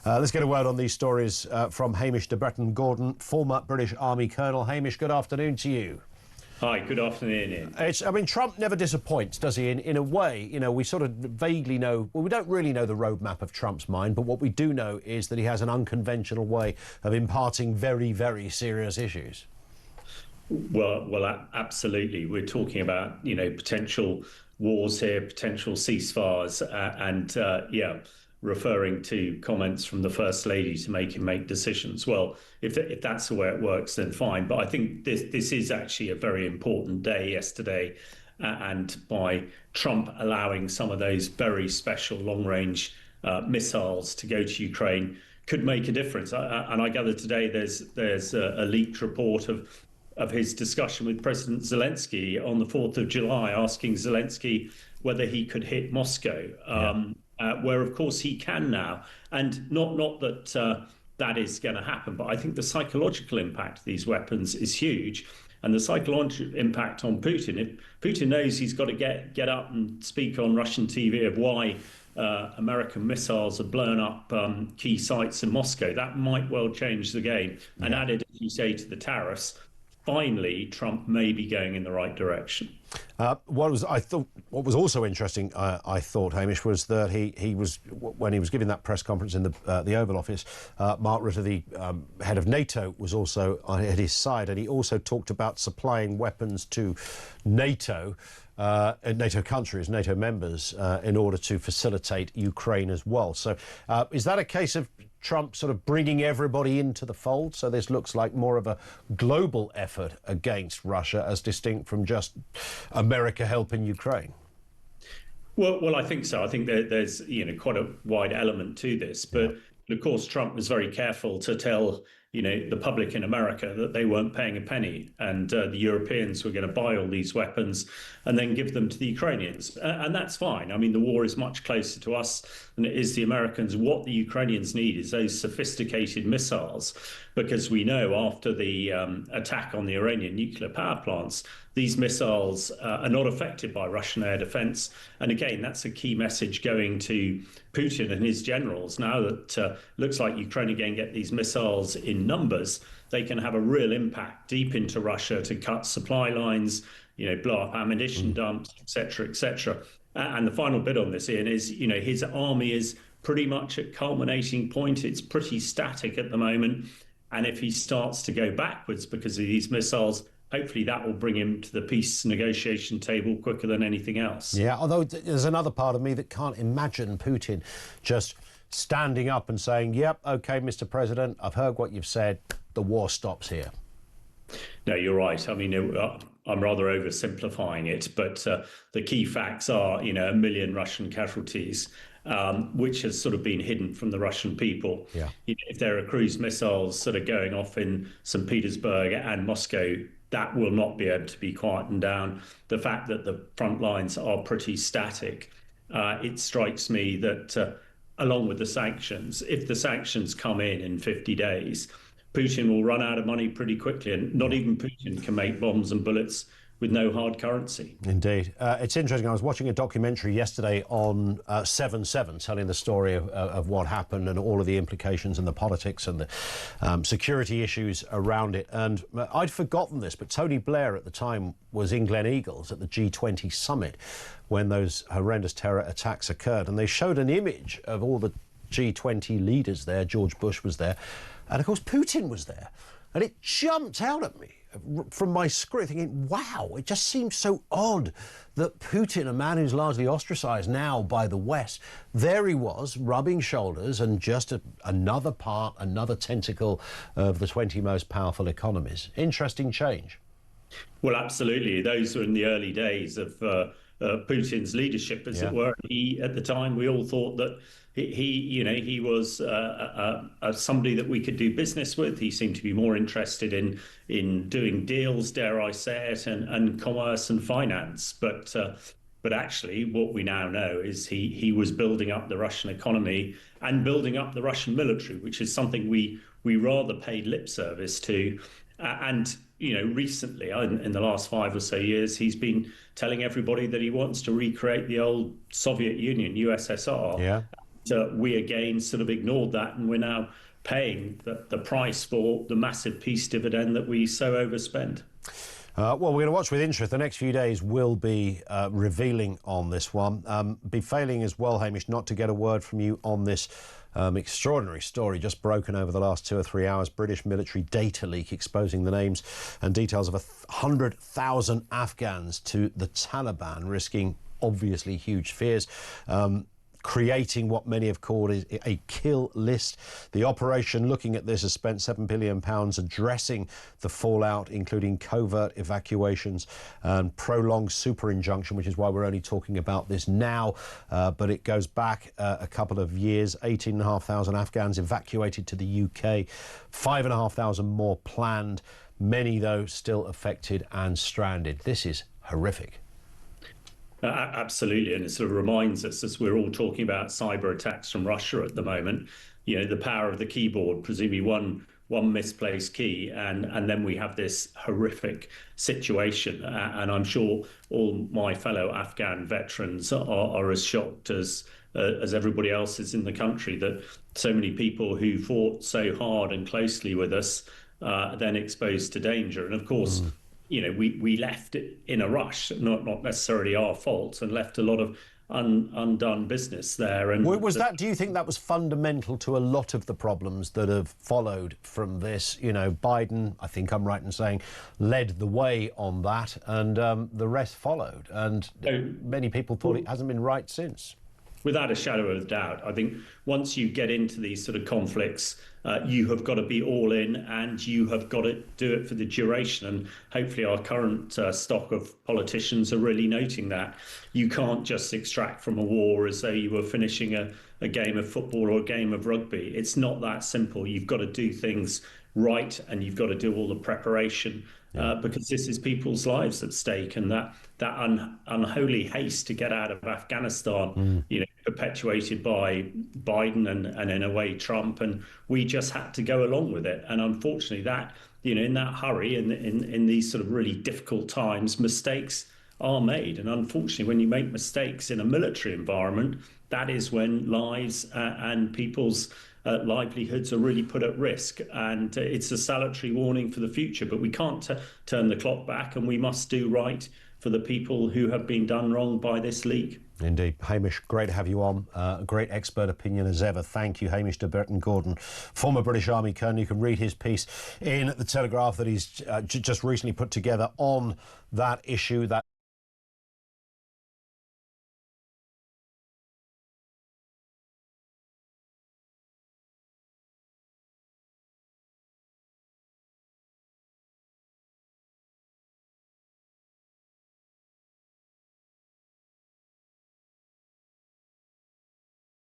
Let's get a word on these stories from Hamish de Bretton-Gordon, former British Army Colonel. Hamish, good afternoon to you. Hi, good afternoon, Ian. Trump never disappoints, does he? In a way, we sort of vaguely know, well, we don't really know the roadmap of Trump's mind, but what we do know is that he has an unconventional way of imparting very, very serious issues. Well, absolutely. We're talking about, potential wars here, potential ceasefires, and referring to comments from the First Lady to make him make decisions. Well, if that's the way it works, then fine. But I think this is actually a very important day yesterday, and by Trump allowing some of those very special long-range missiles to go to Ukraine could make a difference. And I gather today there's a leaked report of his discussion with President Zelensky on the 4th of July, asking Zelensky whether he could hit Moscow. Where, of course, he can now. And not that that is going to happen, but I think the psychological impact of these weapons is huge. And the psychological impact on Putin, if Putin knows he's got to get up and speak on Russian TV of why American missiles have blown up key sites in Moscow, that might well change the game. Yeah. And added, as you say, to the tariffs, finally, Trump may be going in the right direction. What was also interesting, I thought, Hamish, was that he was, when he was giving that press conference in the Oval Office, Mark Rutte, the head of NATO, was also at his side, and he also talked about supplying weapons to NATO countries, NATO members, in order to facilitate Ukraine as well. So is that a case of Trump sort of bringing everybody into the fold? So this looks like more of a global effort against Russia, as distinct from just America helping Ukraine. Well, I think so. I think there's quite a wide element to this, but of course Trump was very careful to tell the public in America that they weren't paying a penny, and the Europeans were going to buy all these weapons and then give them to the Ukrainians. And that's fine. I mean, the war is much closer to us than it is the Americans. What the Ukrainians need is those sophisticated missiles, because we know after the attack on the Iranian nuclear power plants, these missiles are not affected by Russian air defense. And again, that's a key message going to Putin and his generals. Now that looks like Ukraine again get these missiles in numbers, they can have a real impact deep into Russia to cut supply lines, blow up ammunition dumps, etc., etc. And the final bit on this, Ian, is his army is pretty much at culminating point. It's pretty static at the moment, and if he starts to go backwards because of these missiles, hopefully that will bring him to the peace negotiation table quicker than anything else. Yeah, although there's another part of me that can't imagine Putin just standing up and saying, yep, OK, Mr. President, I've heard what you've said. The war stops here. No, you're right. I mean, I'm rather oversimplifying it, but the key facts are, 1 million Russian casualties, which has sort of been hidden from the Russian people. Yeah. If there are cruise missiles sort of going off in St. Petersburg and Moscow, that will not be able to be quietened down. The fact that the front lines are pretty static, it strikes me that along with the sanctions, if the sanctions come in 50 days, Putin will run out of money pretty quickly, and not even Putin can make bombs and bullets with no hard currency. Indeed. It's interesting. I was watching a documentary yesterday on 7/7, telling the story of what happened and all of the implications and the politics and the security issues around it. And I'd forgotten this, but Tony Blair at the time was in Gleneagles at the G20 summit when those horrendous terror attacks occurred. And they showed an image of all the G20 leaders there. George Bush was there. And of course, Putin was there. And it jumped out at me from my screen, thinking, wow, it just seems so odd that Putin, a man who's largely ostracised now by the West, there he was, rubbing shoulders and just another tentacle of the 20 most powerful economies. Interesting change. Well, absolutely. Those were in the early days of Putin's leadership, as it were. He, at the time, we all thought that he was somebody that we could do business with. He seemed to be more interested in doing deals, dare I say it, and commerce and finance. But actually, what we now know is he was building up the Russian economy and building up the Russian military, which is something we rather paid lip service to. And recently, in the last 5 or so years, he's been telling everybody that he wants to recreate the old Soviet Union, USSR. Yeah. We again sort of ignored that, and we're now paying the price for the massive peace dividend that we so overspent. Well, we're going to watch with interest. The next few days will be revealing on this one. Be failing as well, Hamish, not to get a word from you on this extraordinary story just broken over the last 2 or 3 hours. British military data leak exposing the names and details of 100,000 Afghans to the Taliban, risking obviously huge fears. Creating what many have called a kill list. The operation looking at this has spent £7 billion addressing the fallout, including covert evacuations and prolonged super injunction, which is why we're only talking about this now. But it goes back a couple of years. 18,500 Afghans evacuated to the UK, 5,500 more planned, many, though, still affected and stranded. This is horrific. Absolutely, and it sort of reminds us, as we're all talking about cyber attacks from Russia at the moment, the power of the keyboard, presumably one misplaced key, and then we have this horrific situation. And I'm sure all my fellow Afghan veterans are as shocked as everybody else is in the country, that so many people who fought so hard and closely with us are then exposed to danger. And of course, we left it in a rush, not necessarily our fault, and left a lot of undone business there. And do you think that was fundamental to a lot of the problems that have followed from this? Biden, I think I'm right in saying, led the way on that, and the rest followed. And many people thought it hasn't been right since. Without a shadow of a doubt, I think once you get into these sort of conflicts, you have got to be all in, and you have got to do it for the duration. And hopefully our current stock of politicians are really noting that. You can't just extract from a war as though you were finishing a game of football or a game of rugby. It's not that simple. You've got to do things right, and you've got to do all the preparation. Because this is people's lives at stake, and that unholy haste to get out of Afghanistan, perpetuated by Biden and in a way Trump, and we just had to go along with it. And unfortunately, that in that hurry, in these sort of really difficult times, mistakes are made. And unfortunately, when you make mistakes in a military environment, that is when lives and people's livelihoods are really put at risk, and it's a salutary warning for the future. But we can't turn the clock back, and we must do right for the people who have been done wrong by this leak. Indeed. Hamish, great to have you on. Great expert opinion as ever. Thank you, Hamish de Bretton-Gordon, former British Army colonel. You can read his piece in The Telegraph that he's just recently put together on that issue.